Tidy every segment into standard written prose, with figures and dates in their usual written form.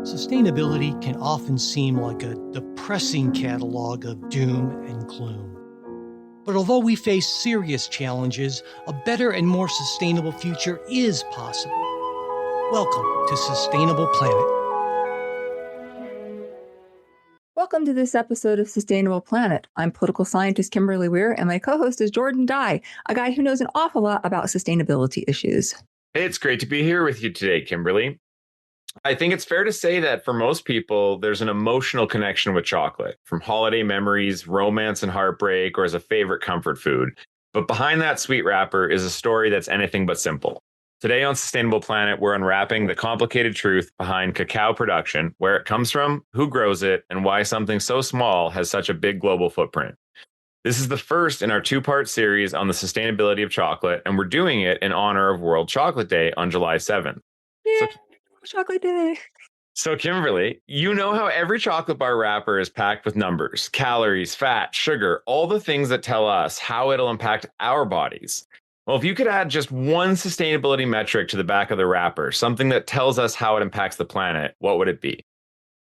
Sustainability can often seem like a depressing catalog of doom and gloom. But although we face serious challenges, a better and more sustainable future is possible. Welcome to Sustainable Planet. Welcome to this episode of Sustainable Planet. I'm political scientist Kimberly Weir, and my co-host is Jordan Dye, a guy who knows an awful lot about sustainability issues. It's great to be here with you today, Kimberly. I think it's fair to say that for most people, there's an emotional connection with chocolate, from holiday memories, romance and heartbreak, or as a favorite comfort food. But behind that sweet wrapper is a story that's anything but simple. Today on Sustainable Planet, we're unwrapping the complicated truth behind cacao production, where it comes from, who grows it, and why something so small has such a big global footprint. This is the first in our two-part series on the sustainability of chocolate, and we're doing it in honor of World Chocolate Day on July 7th. Yeah, Chocolate Day. So, Kimberly, you know how every chocolate bar wrapper is packed with numbers, calories, fat, sugar, all the things that tell us how it'll impact our bodies. Well, if you could add just one sustainability metric to the back of the wrapper, something that tells us how it impacts the planet, what would it be?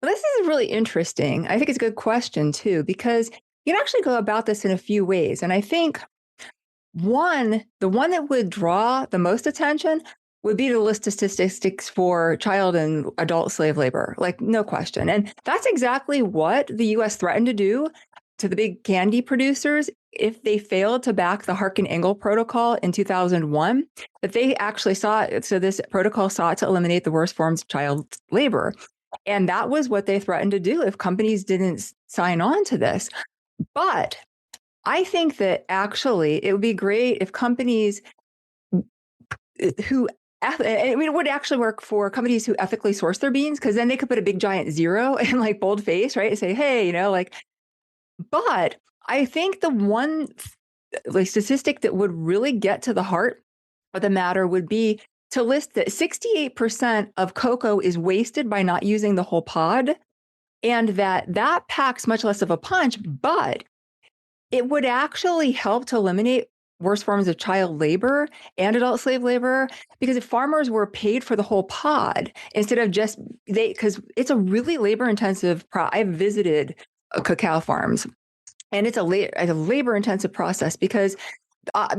Well, this is really interesting. I think it's a good question, too, because you can actually go about this in a few ways. And I think the one that would draw the most attention would be to list statistics for child and adult slave labor, like no question. And that's exactly what the US threatened to do to the big candy producers if they failed to back the Harkin-Engel Protocol in 2001, that they actually sought, so this protocol sought to eliminate the worst forms of child labor. And that was what they threatened to do if companies didn't sign on to this. But I think that actually it would be great if companies who it would actually work for companies who ethically source their beans, because then they could put a big giant zero in like boldface, right? And say, hey, but I think the one statistic that would really get to the heart of the matter would be to list that 68% of cocoa is wasted by not using the whole pod, and that packs much less of a punch, but it would actually help to eliminate worse forms of child labor and adult slave labor, because if farmers were paid for the whole pod instead of just because it's a really labor intensive I've visited cacao farms, and it's a labor intensive process because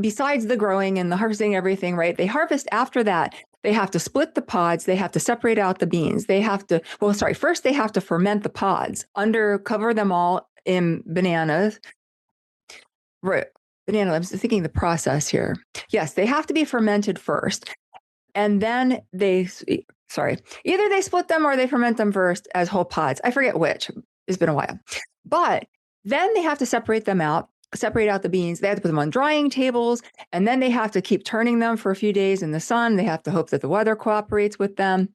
besides the growing and the harvesting, everything, right? They harvest after that. They have to split the pods. They have to separate out the beans. First they have to ferment the pods, cover them all in bananas. Right. I'm thinking the process here. Yes, they have to be fermented first. And then either they split them or they ferment them first as whole pods. I forget which. It's been a while. But then they have to separate out the beans. They have to put them on drying tables, and then they have to keep turning them for a few days in the sun. They have to hope that the weather cooperates with them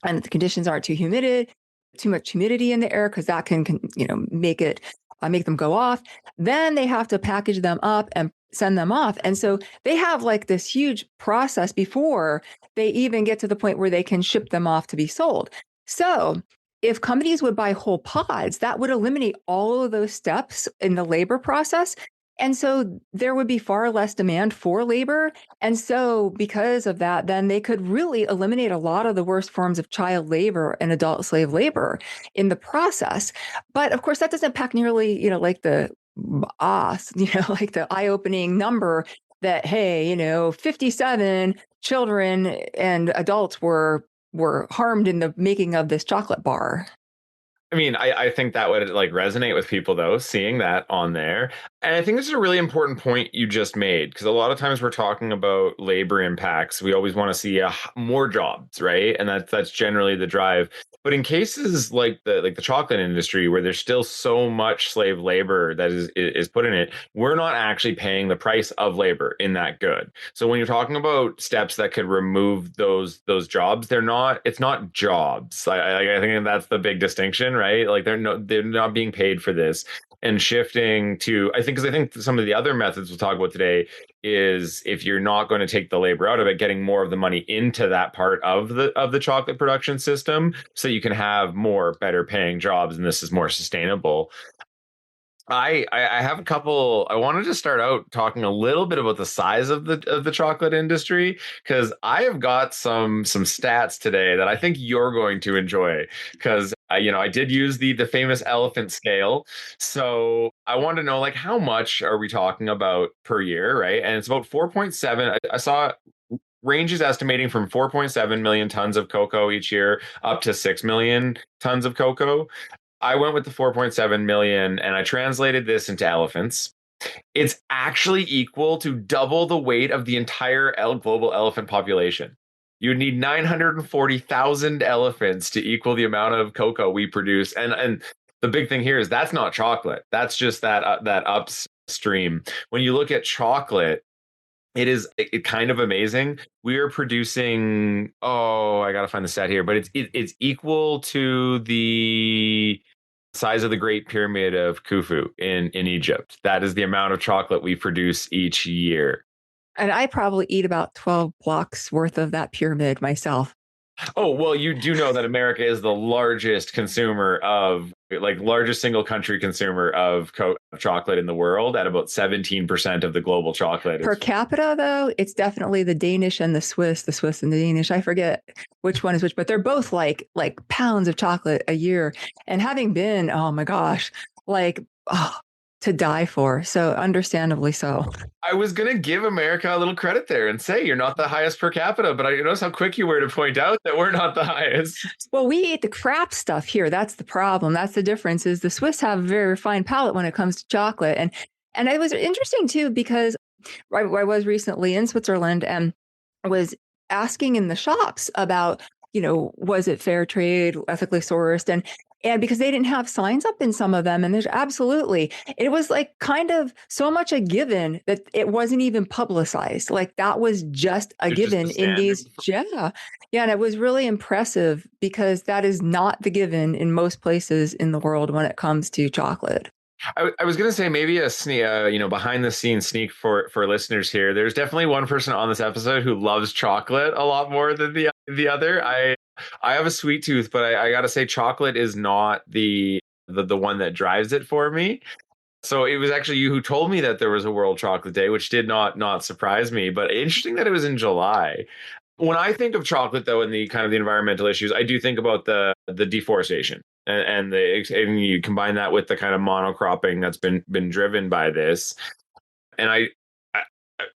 and that the conditions aren't too much humidity in the air, because that can make them go off. Then they have to package them up and send them off. And so they have like this huge process before they even get to the point where they can ship them off to be sold. So if companies would buy whole pods, that would eliminate all of those steps in the labor process. And so there would be far less demand for labor. And so because of that, then they could really eliminate a lot of the worst forms of child labor and adult slave labor in the process. But of course, that doesn't pack nearly, like the eye-opening number that, hey, 57 children and adults were harmed in the making of this chocolate bar. I mean, I think that would resonate with people, though, seeing that on there. And I think this is a really important point you just made, because a lot of times we're talking about labor impacts. We always want to see more jobs, right? And that's generally the drive. But in cases like the chocolate industry, where there's still so much slave labor that is put in it, we're not actually paying the price of labor in that good. So when you're talking about steps that could remove those jobs, it's not jobs. I think that's the big distinction, right? Like they're not being paid for this. And shifting to, I think some of the other methods we'll talk about today is, if you're not going to take the labor out of it, getting more of the money into that part of the chocolate production system, so you can have more better paying jobs, and this is more sustainable. I have a couple. I wanted to start out talking a little bit about the size of the chocolate industry because I have got some stats today that I think you're going to enjoy because I did use the famous elephant scale. So I want to know like how much are we talking about per year, right? And it's about 4.7. I saw ranges estimating from 4.7 million tons of cocoa each year up to 6 million tons of cocoa. I went with the 4.7 million and I translated this into elephants. It's actually equal to double the weight of the entire global elephant population. You would need 940,000 elephants to equal the amount of cocoa we produce. And the big thing here is that's not chocolate. That's just that upstream. When you look at chocolate, it kind of amazing. We are producing, oh, I gotta find the stat here, but it's equal to the size of the Great Pyramid of Khufu in Egypt. That is the amount of chocolate we produce each year. And I probably eat about 12 blocks worth of that pyramid myself. Oh, well, you do know that America is the largest consumer of, like, largest single country consumer of chocolate in the world at about 17% of the global chocolate. Per capita, though, it's definitely the Danish and the Swiss and the Danish. I forget which one is which, but they're both like pounds of chocolate a year. And having been, oh my gosh, to die for. So understandably so. I was going to give America a little credit there and say you're not the highest per capita, but I notice how quick you were to point out that we're not the highest. Well, we eat the crap stuff here. That's the problem. That's the difference is the Swiss have a very refined palate when it comes to chocolate. And it was interesting too, because I was recently in Switzerland and was asking in the shops about, was it fair trade, ethically sourced? And because they didn't have signs up in some of them, and there's absolutely, it was like kind of so much a given that it wasn't even publicized. Like that was just a given in these. Yeah. And it was really impressive because that is not the given in most places in the world when it comes to chocolate. I was going to say maybe a sneak, behind the scenes sneak for listeners here. There's definitely one person on this episode who loves chocolate a lot more than the other. I have a sweet tooth, but I got to say chocolate is not the one that drives it for me. So it was actually you who told me that there was a World Chocolate Day, which did not surprise me. But interesting that it was in July. When I think of chocolate, though, and the kind of the environmental issues, I do think about the deforestation, and you combine that with the kind of monocropping that's been driven by this. And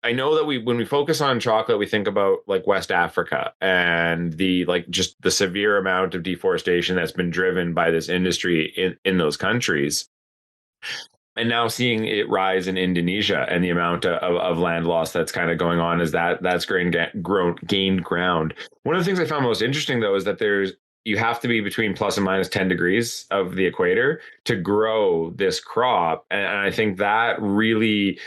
I know that when we focus on chocolate, we think about like West Africa and just the severe amount of deforestation that's been driven by this industry in those countries. And now seeing it rise in Indonesia and the amount of land loss that's kind of going on is that's gained ground. One of the things I found most interesting, though, is that you have to be between plus and minus 10 degrees of the equator to grow this crop. And I think that really,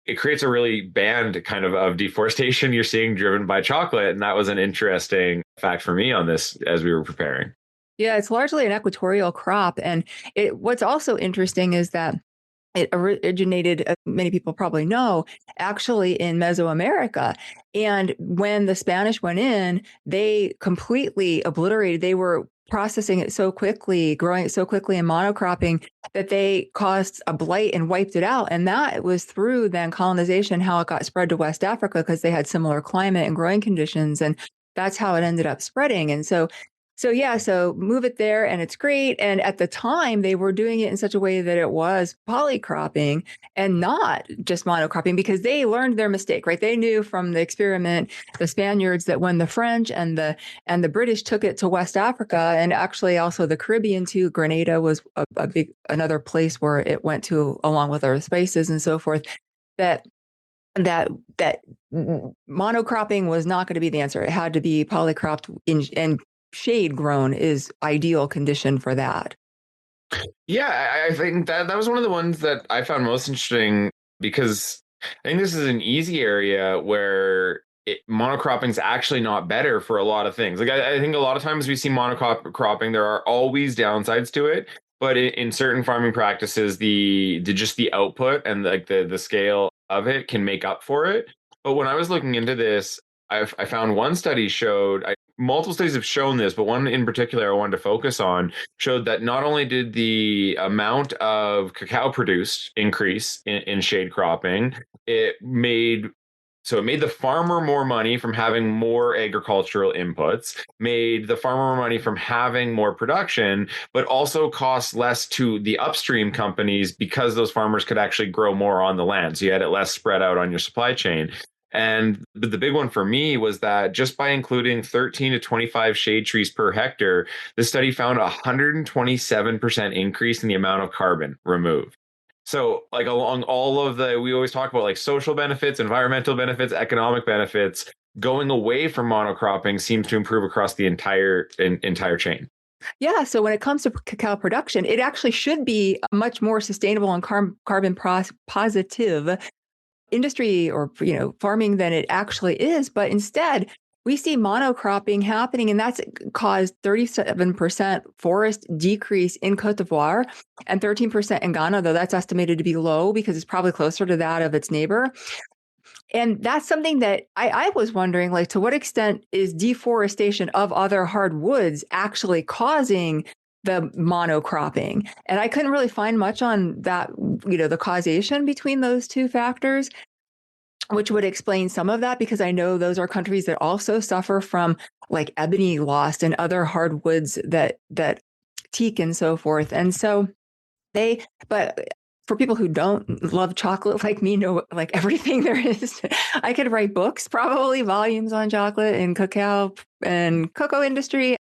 it creates a really band kind of deforestation you're seeing driven by chocolate. And that was an interesting fact for me on this as we were preparing. Yeah, it's largely an equatorial crop. And what's also interesting is that it originated, many people probably know, actually in Mesoamerica. And when the Spanish went in, they completely obliterated, they were processing it so quickly, growing it so quickly and monocropping that they caused a blight and wiped it out. And that was through then colonization, how it got spread to West Africa because they had similar climate and growing conditions. And that's how it ended up spreading. And so move it there and it's great. And at the time, they were doing it in such a way that it was polycropping and not just monocropping because they learned their mistake, right? They knew from the experiment, the Spaniards, that when the French and the British took it to West Africa and actually also the Caribbean too, Grenada was another place where it went to along with other spices and so forth, that monocropping was not going to be the answer. It had to be polycropped and shade grown is ideal condition for that. Yeah, I think that was one of the ones that I found most interesting because I think this is an easy area where monocropping is actually not better for a lot of things. Like I think a lot of times we see monocropping, there are always downsides to it, but in certain farming practices, just the output and like the scale of it can make up for it. But when I was looking into this, I found one study showed multiple studies have shown this, but one in particular I wanted to focus on showed that not only did the amount of cacao produced increase in shade cropping, it made the farmer more money from having more agricultural inputs, made the farmer more money from having more production, but also cost less to the upstream companies because those farmers could actually grow more on the land. So you had it less spread out on your supply chain. And the big one for me was that just by including 13 to 25 shade trees per hectare, the study found a 127% increase in the amount of carbon removed. So, like along all of we always talk about like social benefits, environmental benefits, economic benefits. Going away from monocropping seems to improve across the entire chain. Yeah. So when it comes to cacao production, it actually should be a much more sustainable and carbon positive industry or farming than it actually is. But instead, we see monocropping happening, and that's caused 37% forest decrease in Cote d'Ivoire and 13% in Ghana, though that's estimated to be low because it's probably closer to that of its neighbor. And that's something that I was wondering, like, to what extent is deforestation of other hardwoods actually causing the monocropping? And I couldn't really find much on that, the causation between those two factors, which would explain some of that, because I know those are countries that also suffer from like ebony loss and other hardwoods that teak and so forth. And so but for people who don't love chocolate like me, know like everything there is, I could write books, probably volumes on chocolate and cacao and cocoa industry.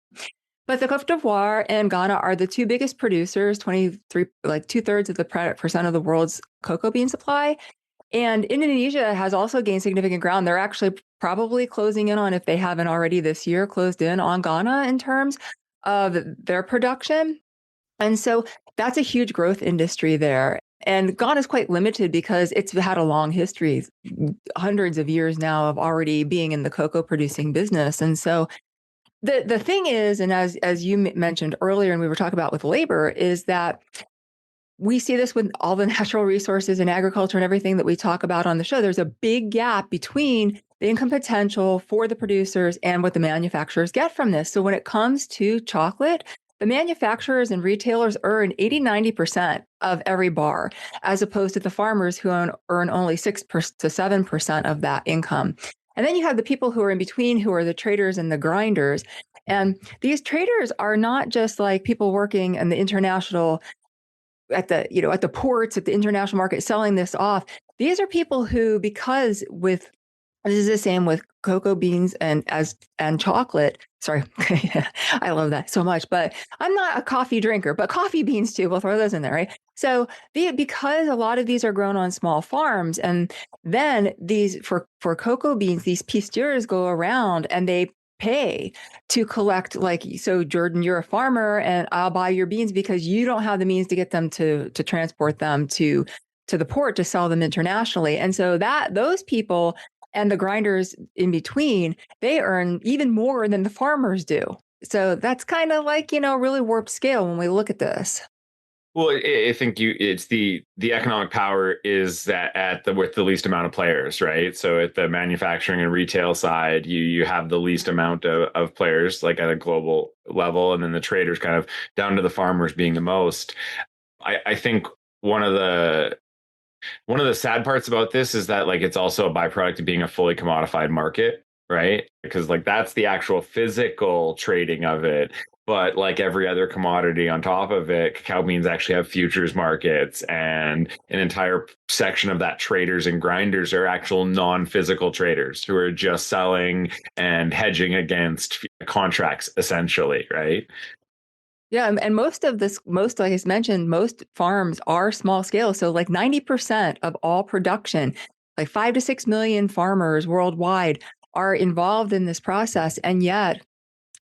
But the Cote d'Ivoire and Ghana are the two biggest producers, 23, like 2/3 of the percent of the world's cocoa bean supply. And Indonesia has also gained significant ground. They're actually probably closing in on, if they haven't already this year, closed in on Ghana in terms of their production. And so that's a huge growth industry there. And Ghana is quite limited because it's had a long history, hundreds of years now of already being in the cocoa producing business. And so the thing is, and as you mentioned earlier, and we were talking about with labor, is that we see this with all the natural resources and agriculture and everything that we talk about on the show. There's a big gap between the income potential for the producers and what the manufacturers get from this. So when it comes to chocolate, the manufacturers and retailers earn 80-90% of every bar, as opposed to the farmers who earn only 6 to 7% of that income. And then you have the people who are in between, who are the traders and the grinders. And these traders are not just like people working in the international, at the ports, at the international market, selling this off. These are people who, because this is the same with cocoa beans and chocolate. Sorry, I love that so much. But I'm not a coffee drinker, but coffee beans too. We'll throw those in there, right? So because a lot of these are grown on small farms, and then these for cocoa beans, these pisteurs go around and they pay to collect, like, so Jordan, you're a farmer and I'll buy your beans because you don't have the means to get them to transport them to the port to sell them internationally. And so those people and the grinders in between, they earn even more than the farmers do. So that's kind of like, really warped scale when we look at this. Well, I think it's the economic power is that with the least amount of players, right? So at the manufacturing and retail side, you have the least amount of players, like at a global level, and then the traders kind of down to the farmers being the most. I think one of the sad parts about this is that, like, it's also a byproduct of being a fully commodified market, right? Because like that's the actual physical trading of it. But like every other commodity on top of it, cacao beans actually have futures markets, and an entire section of that traders and grinders are actual non-physical traders who are just selling and hedging against contracts, essentially, right? Yeah, and most, like I mentioned, most farms are small scale. So like 90% of all production, like 5 to 6 million farmers worldwide, are involved in this process. And yet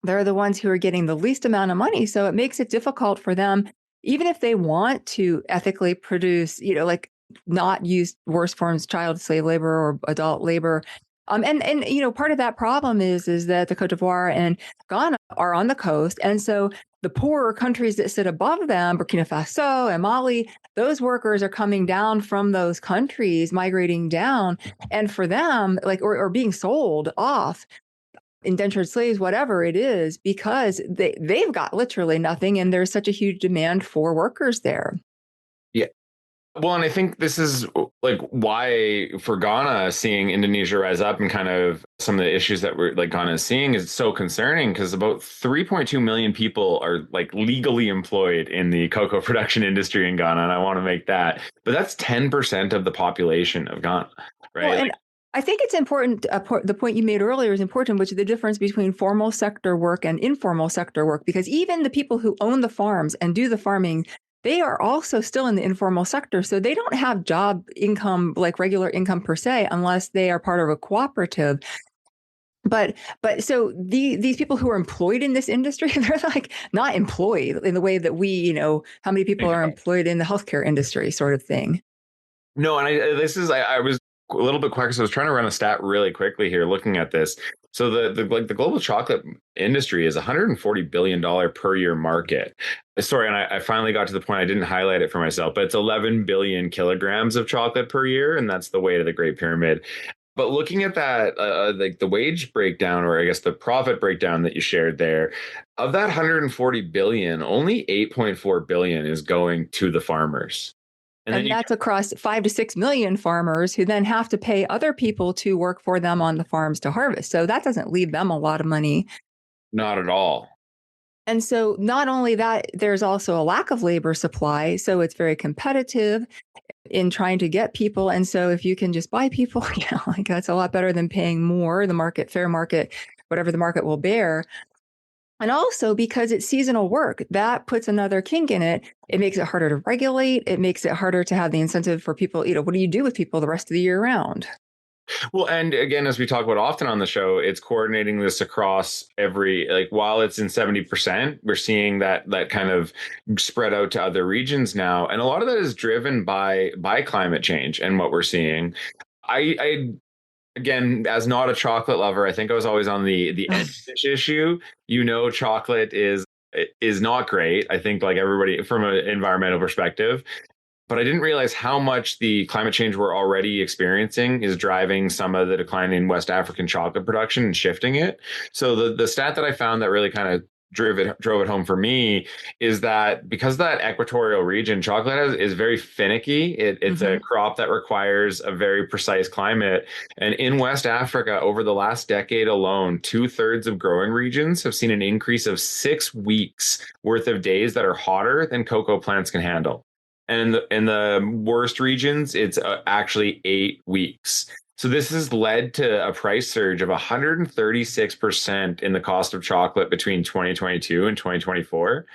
they're the ones who are getting the least amount of money. So it makes it difficult for them, even if they want to ethically produce, like not use worse forms, child slave labor or adult labor. And part of that problem is that the Cote d'Ivoire and Ghana are on the coast. And so the poorer countries that sit above them, Burkina Faso and Mali, those workers are coming down from those countries, migrating down. And for them, like, or being sold off, indentured slaves, whatever it is, because they've got literally nothing, and there's such a huge demand for workers there. Yeah. Well, and I think this is like why for Ghana, seeing Indonesia rise up and kind of some of the issues that we're like Ghana is seeing is so concerning, because about 3.2 million people are like legally employed in the cocoa production industry in Ghana. And I want to make that, but that's 10% of the population of Ghana, right? Well, and I think it's important. The point you made earlier is important, which is the difference between formal sector work and informal sector work, because even the people who own the farms and do the farming, they are also still in the informal sector. So they don't have job income, like regular income per se, unless they are part of a cooperative. But so these people who are employed in this industry, they're like not employed in the way that we, how many people are employed in the healthcare industry sort of thing. No, and I was a little bit quick, so I was trying to run a stat really quickly here, looking at this. So the global chocolate industry is $140 billion per year market. Sorry, and I finally got to the point, I didn't highlight it for myself, but it's 11 billion kilograms of chocolate per year, and that's the weight of the Great Pyramid. But looking at that, like the wage breakdown, or I guess the profit breakdown that you shared there, of that 140 billion, only 8.4 billion is going to the farmers. And that's across 5 to 6 million farmers who then have to pay other people to work for them on the farms to harvest. So that doesn't leave them a lot of money. Not at all. And so not only that, there's also a lack of labor supply. So it's very competitive in trying to get people. And so if you can just buy people, like that's a lot better than paying more, the market, fair market, whatever the market will bear. And also because it's seasonal work, that puts another kink in it. It makes it harder to regulate. It makes it harder to have the incentive for people, what do you do with people the rest of the year round? Well, and again, as we talk about often on the show, it's coordinating this across every, like while it's in 70%, we're seeing that kind of spread out to other regions now. And a lot of that is driven by climate change and what we're seeing. I again, as not a chocolate lover, I think I was always on the edge issue. Chocolate is not great. I think like everybody from an environmental perspective, but I didn't realize how much the climate change we're already experiencing is driving some of the decline in West African chocolate production and shifting it. So the stat that I found that really kind of drove it home for me is that because that equatorial region, chocolate is very finicky. It's a crop that requires a very precise climate. And in West Africa, over the last decade alone, 2/3 of growing regions have seen an increase of 6 weeks worth of days that are hotter than cocoa plants can handle. And in the worst regions, it's actually 8 weeks. So this has led to a price surge of 136% in the cost of chocolate between 2022 and 2024.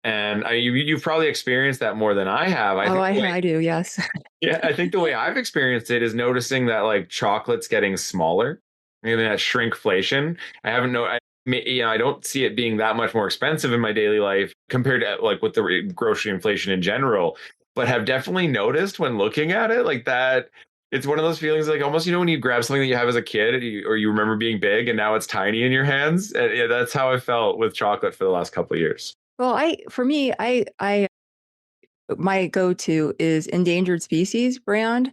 And you've probably experienced that more than I have. I do, yes. Yeah, I think the way I've experienced it is noticing that like chocolate's getting smaller, maybe that shrinkflation. I don't see it being that much more expensive in my daily life compared to like with the grocery inflation in general, but have definitely noticed when looking at it like that. It's one of those feelings like almost, when you grab something that you have as a kid or you remember being big and now it's tiny in your hands. And yeah, that's how I felt with chocolate for the last couple of years. Well, my go-to is Endangered Species brand.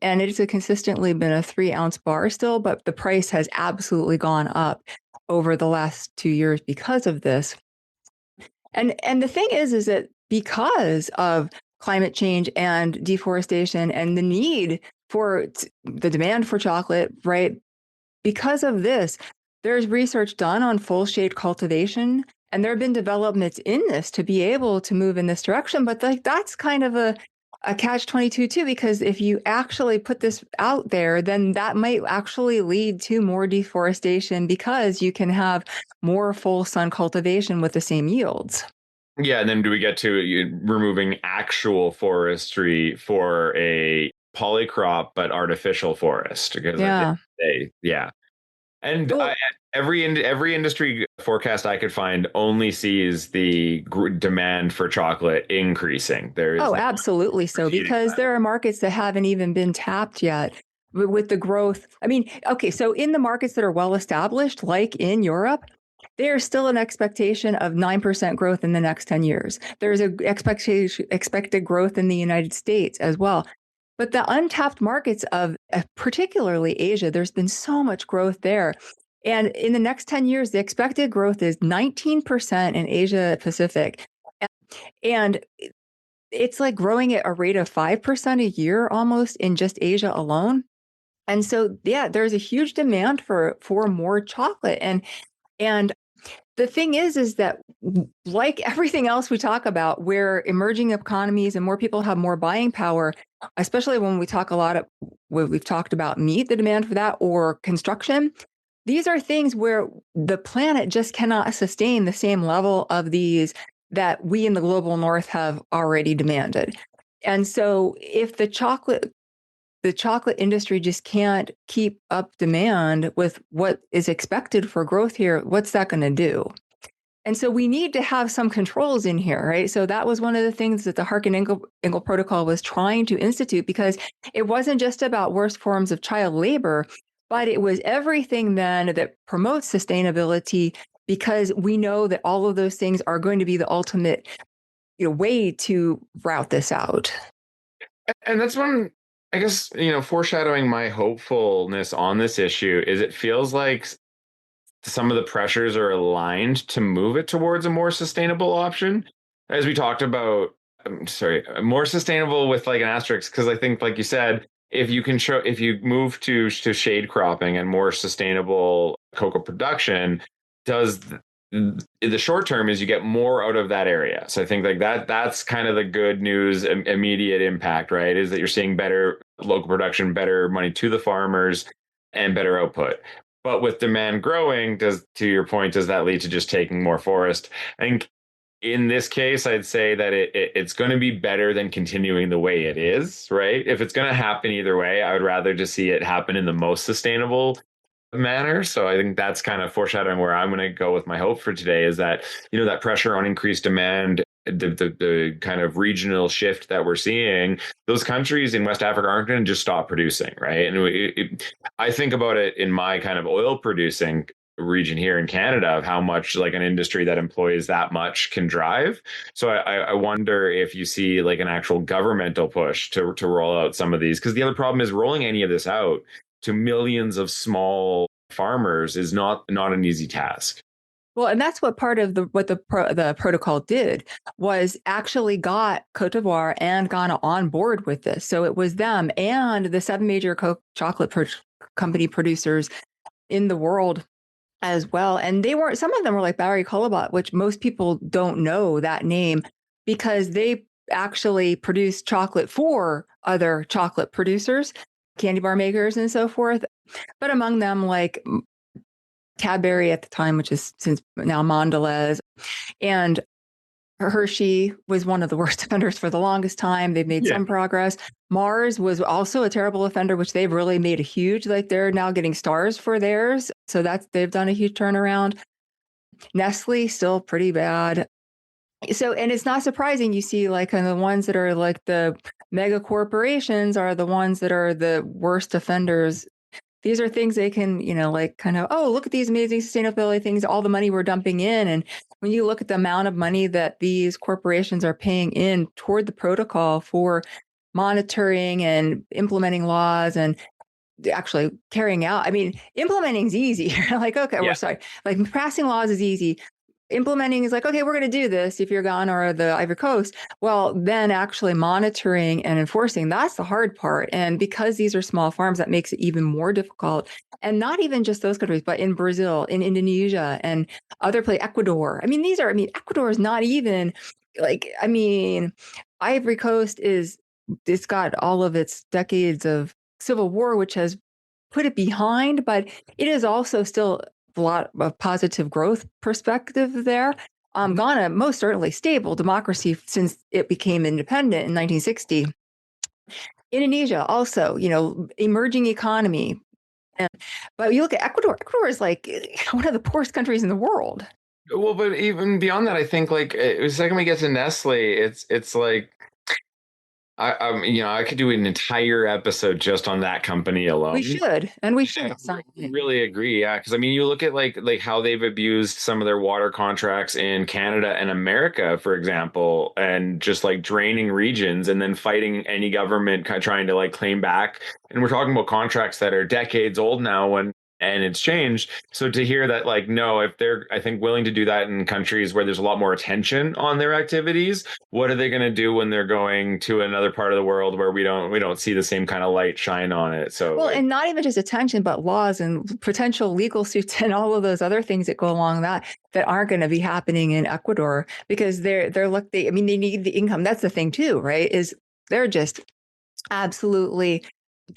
And it's consistently been a 3-ounce bar still, but the price has absolutely gone up over the last 2 years because of this. And the thing is that because of climate change and deforestation and the need for the demand for chocolate, right? Because of this, there's research done on full shade cultivation, and there have been developments in this to be able to move in this direction. But that's kind of a catch-22 too, because if you actually put this out there, then that might actually lead to more deforestation because you can have more full sun cultivation with the same yields. Yeah, and then do we get to removing actual forestry for a polycrop but artificial forest? Because yeah. And every industry forecast I could find only sees the demand for chocolate increasing. Absolutely so, because there are markets that haven't even been tapped yet with the growth. I mean, okay, so in the markets that are well established, like in Europe, there's still an expectation of 9% growth in the next 10 years. There's an expected growth in the United States as well. But the untapped markets of particularly Asia, there's been so much growth there. And in the next 10 years, the expected growth is 19% in Asia Pacific. And it's like growing at a rate of 5% a year almost in just Asia alone. And so, yeah, there's a huge demand for more chocolate. And the thing is that like everything else we talk about, where emerging economies and more people have more buying power, especially when we talk a lot of what we've talked about meat, the demand for that, or construction, these are things where the planet just cannot sustain the same level of these that we in the global north have already demanded. And so if the chocolate industry just can't keep up demand with what is expected for growth here, what's that going to do? And so we need to have some controls in here, right? So that was one of the things that the Harkin-Engel Protocol was trying to institute, because it wasn't just about worst forms of child labor, but it was everything then that promotes sustainability, because we know that all of those things are going to be the ultimate way to route this out. And that's one, I guess, foreshadowing my hopefulness on this issue is it feels like some of the pressures are aligned to move it towards a more sustainable option. As we talked about, more sustainable with like an asterisk, because I think, like you said, if you move to shade cropping and more sustainable cocoa production, does the short term is you get more out of that area. So I think like that's kind of the good news, immediate impact, right? Is that you're seeing better local production, better money to the farmers, and better output. But with demand growing, to your point, does that lead to just taking more forest? I think in this case, I'd say that it's going to be better than continuing the way it is, right? If it's going to happen either way, I would rather just see it happen in the most sustainable manner. So I think that's kind of foreshadowing where I'm going to go with my hope for today, is that, that pressure on increased demand, the kind of regional shift that we're seeing, those countries in West Africa aren't going to just stop producing, right? And I think about it in my kind of oil producing region here in Canada, of how much like an industry that employs that much can drive. So I wonder if you see like an actual governmental push to roll out some of these, because the other problem is rolling any of this out to millions of small farmers is not an easy task. Well, and that's what part of the protocol did, was actually got Cote d'Ivoire and Ghana on board with this. So it was them and the 7 major chocolate company producers in the world as well. And some of them were like Barry Callebaut, which most people don't know that name, because they actually produce chocolate for other chocolate producers, candy bar makers and so forth. But among them, like Cadbury at the time, which is since now Mondelez, and Hershey was one of the worst offenders for the longest time. They've made some progress. Mars was also a terrible offender, which they've really made a huge, like they're now getting stars for theirs. So they've done a huge turnaround. Nestle, still pretty bad. So, and it's not surprising you see like kind of the ones that are like the mega corporations are the ones that are the worst offenders. These are things they can, like kind of, oh, look at these amazing sustainability things, all the money we're dumping in. And when you look at the amount of money that these corporations are paying in toward the protocol for monitoring and implementing laws and actually carrying out, I mean, implementing is easy. Like, okay, we're sorry. Like passing laws is easy. Implementing is like, okay, we're going to do this if you're Ghana or the Ivory Coast. Well, then actually monitoring and enforcing, that's the hard part. And because these are small farms, that makes it even more difficult. And not even just those countries, but in Brazil, in Indonesia, and other places, Ecuador. Ecuador is not even like, Ivory Coast it's got all of its decades of civil war, which has put it behind, but it is also still a lot of positive growth perspective there. Ghana, most certainly stable democracy since it became independent in 1960. Indonesia, also, emerging economy. But you look at Ecuador, Ecuador is like one of the poorest countries in the world. Well, but even beyond that, I think like the second we get to Nestle, it's like I could do an entire episode just on that company alone. We should. I really agree. Yeah, because you look at like how they've abused some of their water contracts in Canada and America, for example, and just like draining regions and then fighting any government trying to like claim back. And we're talking about contracts that are decades old now, when and it's changed. So to hear that, like, no, if they're, I think, willing to do that in countries where there's a lot more attention on their activities, what are they going to do when they're going to another part of the world where we don't see the same kind of light shine on it? So, well, and not even just attention, but laws and potential legal suits and all of those other things that go along that aren't going to be happening in Ecuador, because they need the income. That's the thing too, right? Is they're just absolutely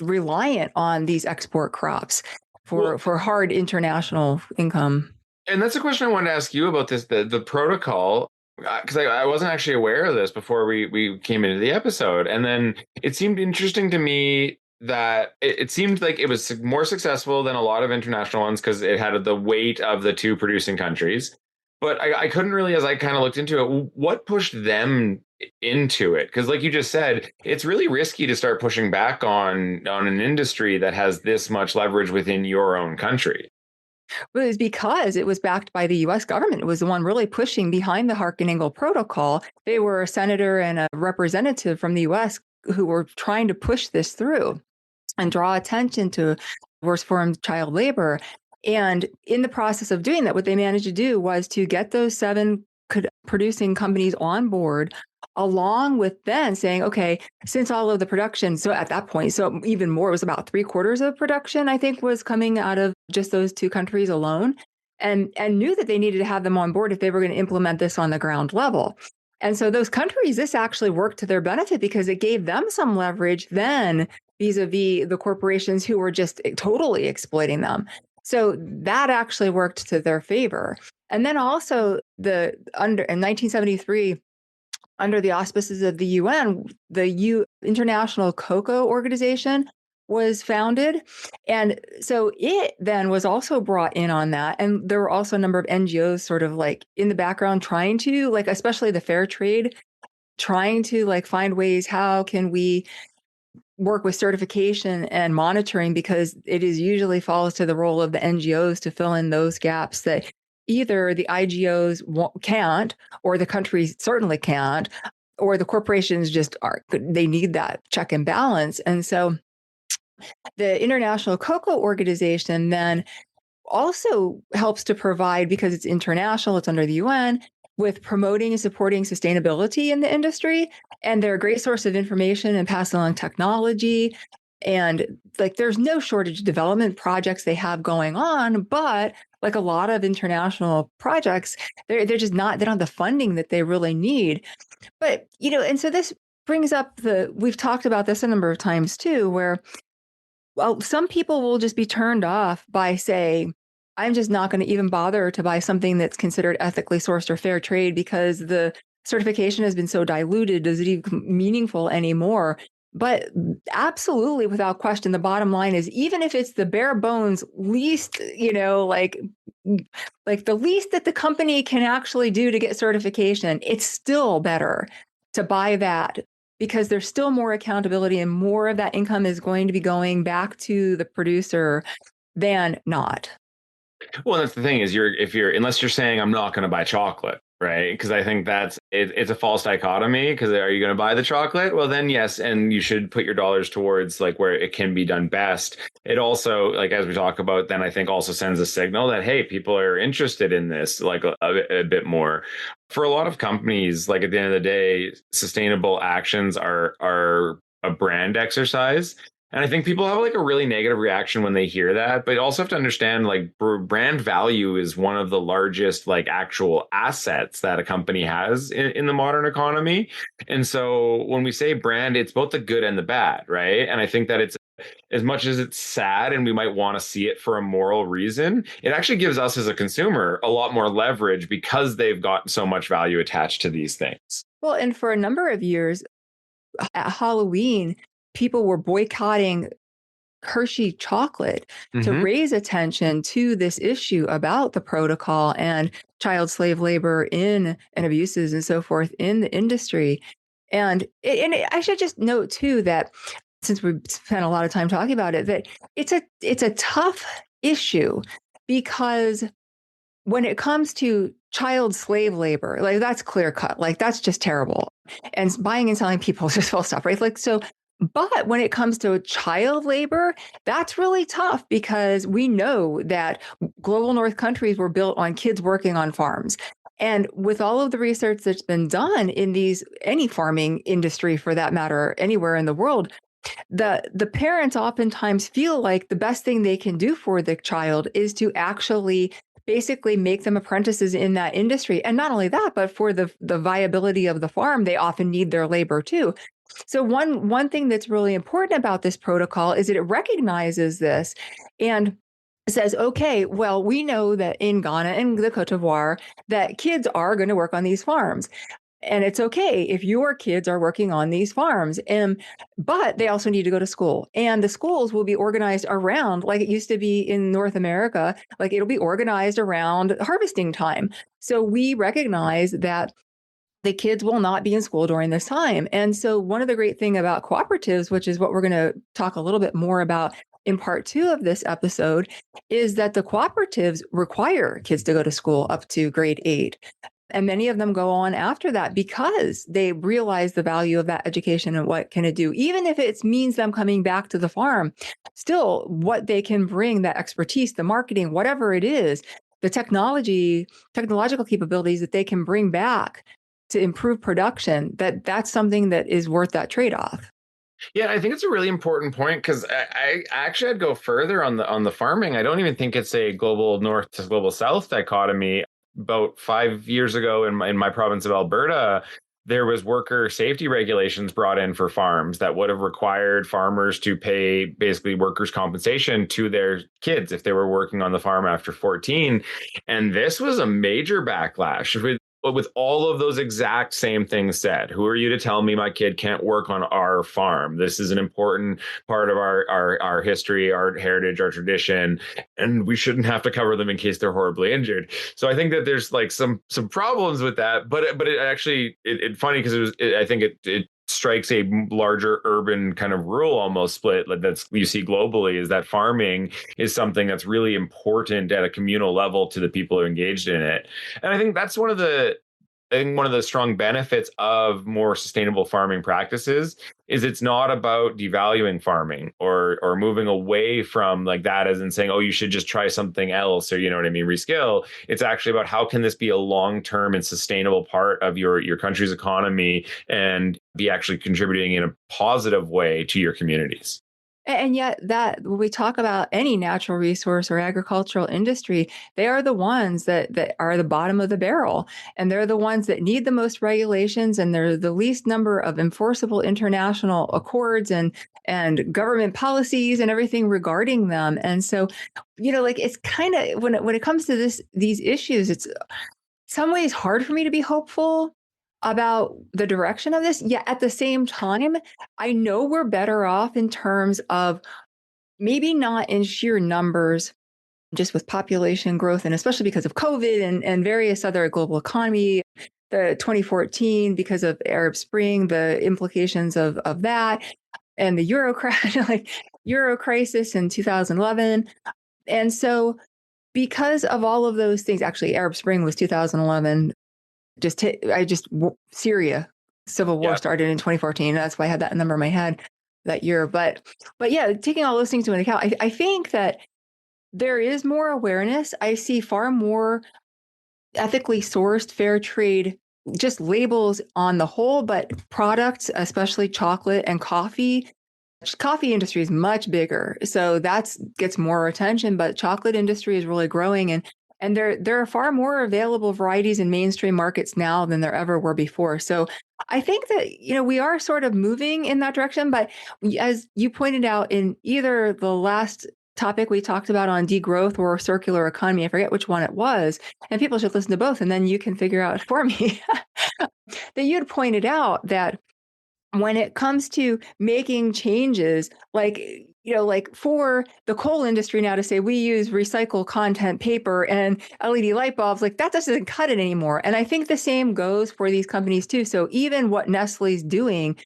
reliant on these export crops for hard international income. And that's a question I wanted to ask you about this, the protocol, because I wasn't actually aware of this before we came into the episode. And then it seemed interesting to me that it seemed like it was more successful than a lot of international ones because it had the weight of the two producing countries. But I couldn't really, as I kind of looked into it, what pushed them into it? Because like you just said, it's really risky to start pushing back on an industry that has this much leverage within your own country. Well, it was because it was backed by the US government. It was the one really pushing behind the Harkin-Engel Protocol. They were a senator and a representative from the US who were trying to push this through and draw attention to worst form of child labor. And in the process of doing that, what they managed to do was to get those 7 producing companies on board, along with then saying, okay, since all of the production, so at that point, so even more, it was about 3/4 of production, I think, was coming out of just those 2 countries alone, and knew that they needed to have them on board if they were going to implement this on the ground level. And so those countries, this actually worked to their benefit because it gave them some leverage then vis-a-vis the corporations who were just totally exploiting them. So that actually worked to their favor. And then also in 1973, under the auspices of the UN, the International Cocoa Organization was founded. And so it then was also brought in on that. And there were also a number of NGOs sort of like in the background trying to, like, especially the fair trade, trying to like find ways, how can we work with certification and monitoring, because it is usually falls to the role of the NGOs to fill in those gaps that either the IGOs can't, or the countries certainly can't, or the corporations just they need that check and balance. And so the International Cocoa Organization then also helps to provide, because it's international, it's under the UN, with promoting and supporting sustainability in the industry. And they're a great source of information and passing along technology. And like, there's no shortage of development projects they have going on, but like a lot of international projects, they're just not, they don't have the funding that they really need. But, and so this brings up we've talked about this a number of times too, where, well, some people will just be turned off by saying, I'm just not going to even bother to buy something that's considered ethically sourced or fair trade because the certification has been so diluted. Is it even meaningful anymore? But absolutely, without question, the bottom line is, even if it's the bare bones least, like the least that the company can actually do to get certification, it's still better to buy that, because there's still more accountability and more of that income is going to be going back to the producer than not. Well, that's the thing is unless you're saying I'm not going to buy chocolate, right? Because I think it's a false dichotomy. Because are you going to buy the chocolate? Well, then yes, and you should put your dollars towards like where it can be done best. It also, like as we talk about, then I think also sends a signal that hey, people are interested in this like a bit more. For a lot of companies, like at the end of the day, sustainable actions are a brand exercise. And I think people have like a really negative reaction when they hear that, but you also have to understand like brand value is one of the largest like actual assets that a company has in the modern economy. And so when we say brand, it's both the good and the bad, right? And I think that it's, as much as it's sad and we might want to see it for a moral reason, it actually gives us as a consumer a lot more leverage because they've got so much value attached to these things. Well, and for a number of years at Halloween, people were boycotting Hershey chocolate to raise attention to this issue about the protocol and child slave labor and abuses and so forth in the industry. And I should just note too that since we've spent a lot of time talking about it, that it's a tough issue, because when it comes to child slave labor, like that's clear cut, like that's just terrible. And buying and selling people is just full stop, right? Like, so But when it comes to child labor, that's really tough because we know that global north countries were built on kids working on farms. And with all of the research that's been done in any farming industry for that matter, anywhere in the world, the parents oftentimes feel like the best thing they can do for the child is to actually basically make them apprentices in that industry. And not only that, but for the viability of the farm, they often need their labor too. So one thing that's really important about this protocol is that it recognizes this and says, okay, well, we know that in Ghana and the Cote d'Ivoire that kids are going to work on these farms. And it's okay if your kids are working on these farms. But they also need to go to school. And the schools will be organized around, like it used to be in North America, like it'll be organized around harvesting time. So we recognize that the kids will not be in school during this time. And so one of the great things about cooperatives, which is what we're going to talk a little bit more about in part 2 of this episode, is that the cooperatives require kids to go to school up to grade 8. And many of them go on after that because they realize the value of that education and what can it do, even if it means them coming back to the farm, still what they can bring, that expertise, the marketing, whatever it is, the technological capabilities that they can bring back to improve production, that's something that is worth that trade-off. Yeah, I think it's a really important point because I actually I'd go further on the farming. I don't even think it's a global north to global south dichotomy. About 5 years ago in my province of Alberta, there was worker safety regulations brought in for farms that would have required farmers to pay basically workers' compensation to their kids if they were working on the farm after 14. And this was a major backlash with all of those exact same things said. Who are you to tell me my kid can't work on our farm? This is an important part of our history, our heritage, our tradition, and we shouldn't have to cover them in case they're horribly injured. So I think that there's like some problems with that, but it actually it's funny because I think it strikes a larger urban kind of rural almost split that's you see globally, is that farming is something that's really important at a communal level to the people who are engaged in it. And I think that's one of the strong benefits of more sustainable farming practices is it's not about devaluing farming or moving away from like that as in saying, oh, you should just try something else, or you know what I mean, reskill. It's actually about how can this be a long-term and sustainable part of your country's economy and be actually contributing in a positive way to your communities. And yet that when we talk about any natural resource or agricultural industry, they are the ones that are the bottom of the barrel. And they're the ones that need the most regulations, and they're the least number of enforceable international accords and government policies and everything regarding them. And so, like it's kind of when it comes to these issues, it's some ways hard for me to be hopeful about the direction of this. Yet at the same time, I know we're better off in terms of maybe not in sheer numbers, just with population growth, and especially because of COVID and various other global economy, the 2014, because of Arab Spring, the implications of that, and the Euro crash, like Euro crisis in 2011. And so because of all of those things, actually, Arab Spring was 2011. Syria civil war started in 2014. That's why I had that number in my head that year. But yeah, taking all those things into account, I think that there is more awareness. I see far more ethically sourced fair trade, just labels on the whole, but products, especially chocolate and coffee. Coffee industry is much bigger, so that gets more attention. But chocolate industry is really growing, and there are far more available varieties in mainstream markets now than there ever were before. So I think that we are sort of moving in that direction. But as you pointed out in either the last topic we talked about on degrowth or circular economy, I forget which one it was, and people should listen to both, and then you can figure out for me that you had pointed out that when it comes to making changes, like for the coal industry now to say we use recycled content paper and LED light bulbs, like that doesn't cut it anymore. And I think the same goes for these companies too. So even what Nestle's doing,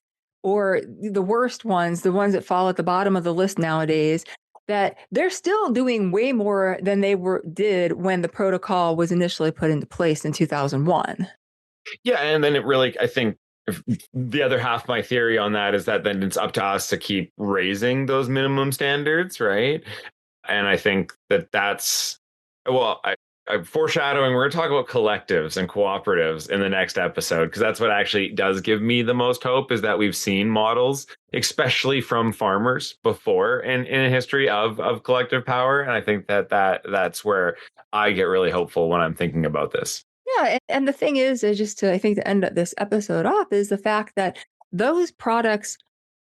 or the worst ones, the ones that fall at the bottom of the list nowadays, that they're still doing way more than they did when the protocol was initially put into place in 2001. Yeah, and then it really, I think, the other half of my theory on that is that then it's up to us to keep raising those minimum standards, right? And I think that that's, well, I'm foreshadowing, we're going to talk about collectives and cooperatives in the next episode, because that's what actually does give me the most hope, is that we've seen models, especially from farmers before in a history of collective power. And I think that's where I get really hopeful when I'm thinking about this. Yeah, and the thing is just to, I think, to end this episode off is the fact that those products,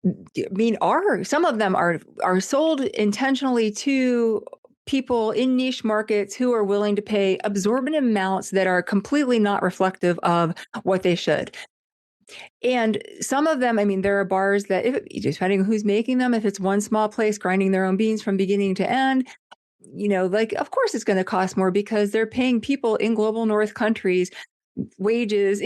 I mean, some of them are sold intentionally to people in niche markets who are willing to pay absorbent amounts that are completely not reflective of what they should. And some of them, I mean, there are bars that, depending on who's making them, if it's one small place grinding their own beans from beginning to end, like, of course it's going to cost more because they're paying people in global north countries wages,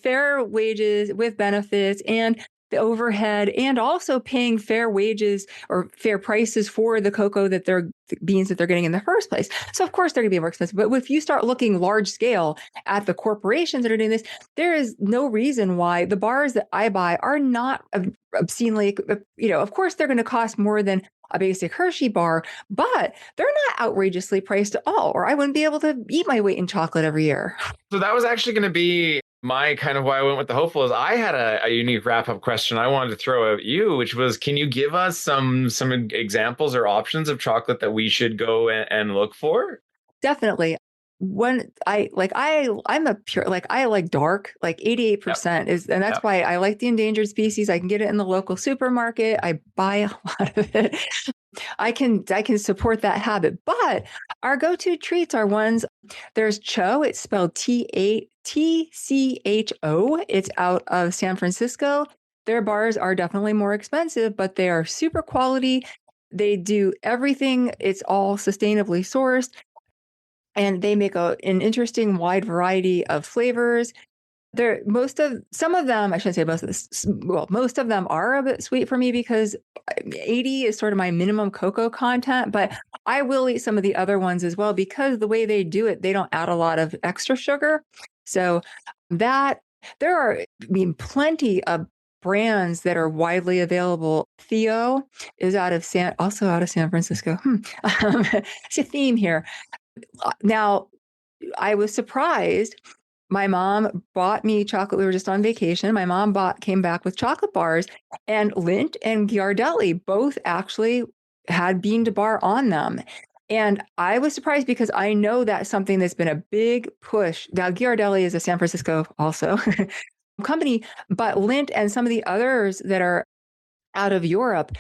fair wages with benefits and the overhead, and also paying fair wages or fair prices for the cocoa the beans that they're getting in the first place. So of course they're going to be more expensive. But if you start looking large scale at the corporations that are doing this, there is no reason why the bars that I buy are not obscenely, of course they're going to cost more than a basic Hershey bar, but they're not outrageously priced at all, or I wouldn't be able to eat my weight in chocolate every year. So that was actually going to be my kind of why I went with the hopeful. Is I had a unique wrap-up question I wanted to throw at you, which was, can you give us some examples or options of chocolate that we should go and look for? Definitely. When I'm a pure, I like dark, 88% is, and that's why I like the endangered species. I can get it in the local supermarket. I buy a lot of it. I can support that habit. But our go-to treats are ones, there's Cho, it's spelled TCHO. It's out of San Francisco. Their bars are definitely more expensive, but they are super quality. They do everything. It's all sustainably sourced. And they make an interesting wide variety of flavors. Most of them are a bit sweet for me because 80 is sort of my minimum cocoa content, but I will eat some of the other ones as well because the way they do it, they don't add a lot of extra sugar. So there are, plenty of brands that are widely available. Theo is also out of San Francisco. It's a theme here. Now, I was surprised. My mom bought me chocolate. We were just on vacation. My mom came back with chocolate bars, and Lindt and Ghirardelli both actually had bean to bar on them. And I was surprised because I know that's something that's been a big push. Now, Ghirardelli is a San Francisco also company, but Lindt and some of the others that are out of Europe,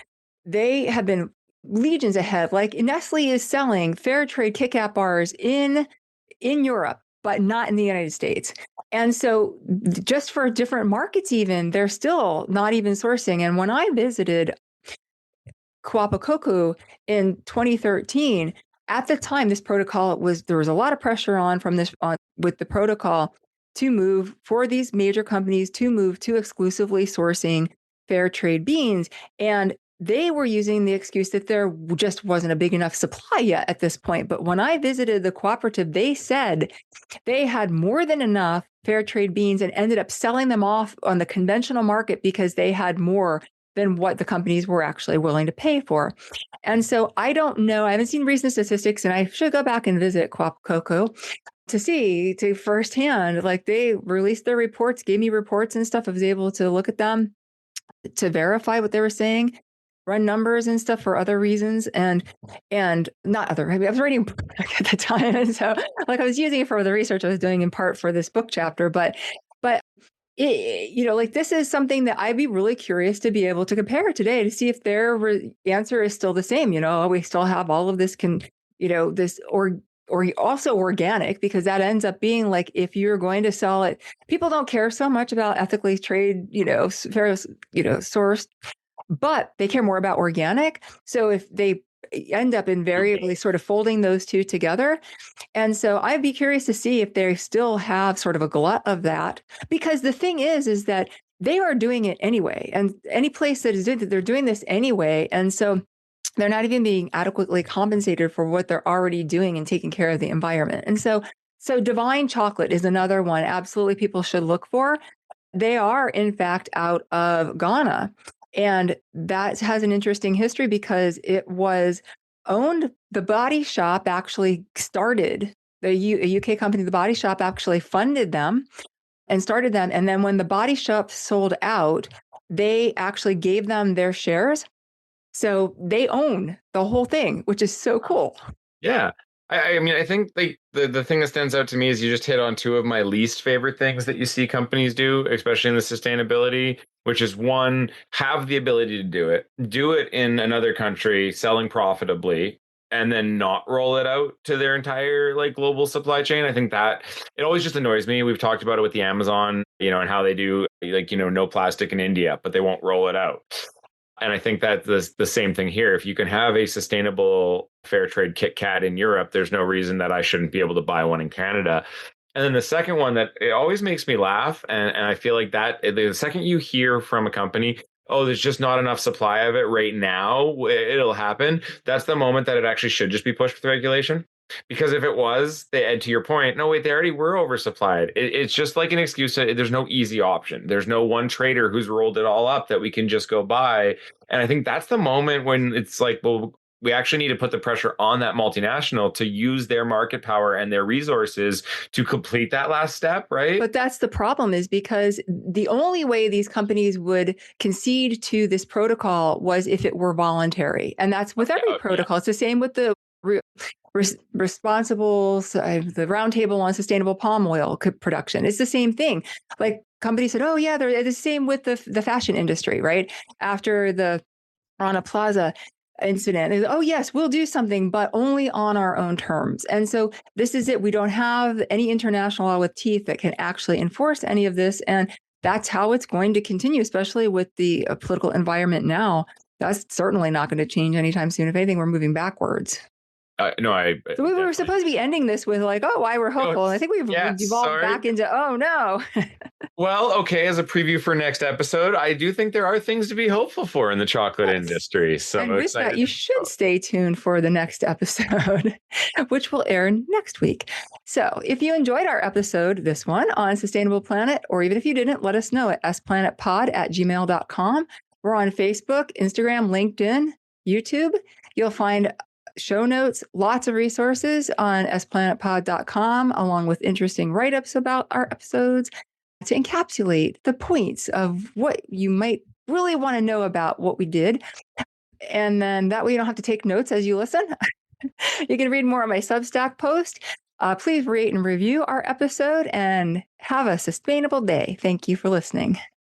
they have been legions ahead. Like Nestle is selling fair trade Kit Kat bars in Europe, but not in the United States. And so just for different markets, even, they're still not even sourcing. And when I visited Coapacoco in 2013, at the time, this protocol there was a lot of pressure with the protocol to move for these major companies to move to exclusively sourcing fair trade beans. And they were using the excuse that there just wasn't a big enough supply yet at this point. But when I visited the cooperative, they said they had more than enough fair trade beans and ended up selling them off on the conventional market because they had more than what the companies were actually willing to pay for. And so I don't know. I haven't seen recent statistics, and I should go back and visit Coapacoco to firsthand. They released their reports, gave me reports and stuff. I was able to look at them to verify what they were saying, run numbers and stuff for other reasons, and not other. I was writing a book at the time, and so I was using it for the research I was doing in part for this book chapter. But this is something that I'd be really curious to be able to compare today to see if their answer is still the same. We still have all of this this or also organic, because that ends up being if you're going to sell it, people don't care so much about ethically trade, fair, sourced, but they care more about organic. So if they end up invariably sort of folding those two together. And so I'd be curious to see if they still have sort of a glut of that, because the thing is that they are doing it anyway. And any place that is doing it, they're doing this anyway. And so they're not even being adequately compensated for what they're already doing and taking care of the environment. And so Divine Chocolate is another one absolutely people should look for. They are, in fact, out of Ghana. And that has an interesting history because it was owned, the Body Shop actually started, a UK company, the Body Shop actually funded them and started them. And then when the Body Shop sold out, they actually gave them their shares. So they own the whole thing, which is so cool. Yeah. I mean, I think like the thing that stands out to me is you just hit on two of my least favorite things that you see companies do, especially in the sustainability, which is one, have the ability to do it in another country, selling profitably, and then not roll it out to their entire like global supply chain. I think that it always just annoys me. We've talked about it with the Amazon, and how they do like, no plastic in India, but they won't roll it out. And I think that the same thing here. If you can have a sustainable fair trade Kit Kat in Europe, there's no reason that I shouldn't be able to buy one in Canada. And then the second one that it always makes me laugh, and I feel like that the second you hear from a company, oh, there's just not enough supply of it right now, it'll happen. That's the moment that it actually should just be pushed with regulation. Because if it was, and to your point, no, wait, they already were oversupplied. It's just like an excuse. There's no easy option. There's no one trader who's rolled it all up that we can just go buy. And I think that's the moment when it's like, well, we actually need to put the pressure on that multinational to use their market power and their resources to complete that last step, right? But that's the problem, is because the only way these companies would concede to this protocol was if it were voluntary. And that's with every protocol. Yeah. It's the same with the responsible, the roundtable on sustainable palm oil production. It's the same thing. Like companies said, oh yeah, they're the same with the fashion industry, right? After the Rana Plaza incident, they said, oh yes, we'll do something, but only on our own terms. And so this is it. We don't have any international law with teeth that can actually enforce any of this. And that's how it's going to continue, especially with the political environment now. That's certainly not going to change anytime soon. If anything, we're moving backwards. So we were supposed to be ending this with like, oh, why we're hopeful. I think we've devolved back into, oh no. Well, okay, as a preview for next episode, I do think there are things to be hopeful for in the chocolate industry. So and with that, you should stay tuned for the next episode, which will air next week. So if you enjoyed our episode, this one on Sustainable Planet, or even if you didn't, let us know at splanetpod@gmail.com. We're on Facebook, Instagram, LinkedIn, YouTube. You'll find show notes, lots of resources on splanetpod.com, along with interesting write-ups about our episodes to encapsulate the points of what you might really want to know about what we did. And then that way you don't have to take notes as you listen. You can read more on my Substack post. Please rate and review our episode and have a sustainable day. Thank you for listening.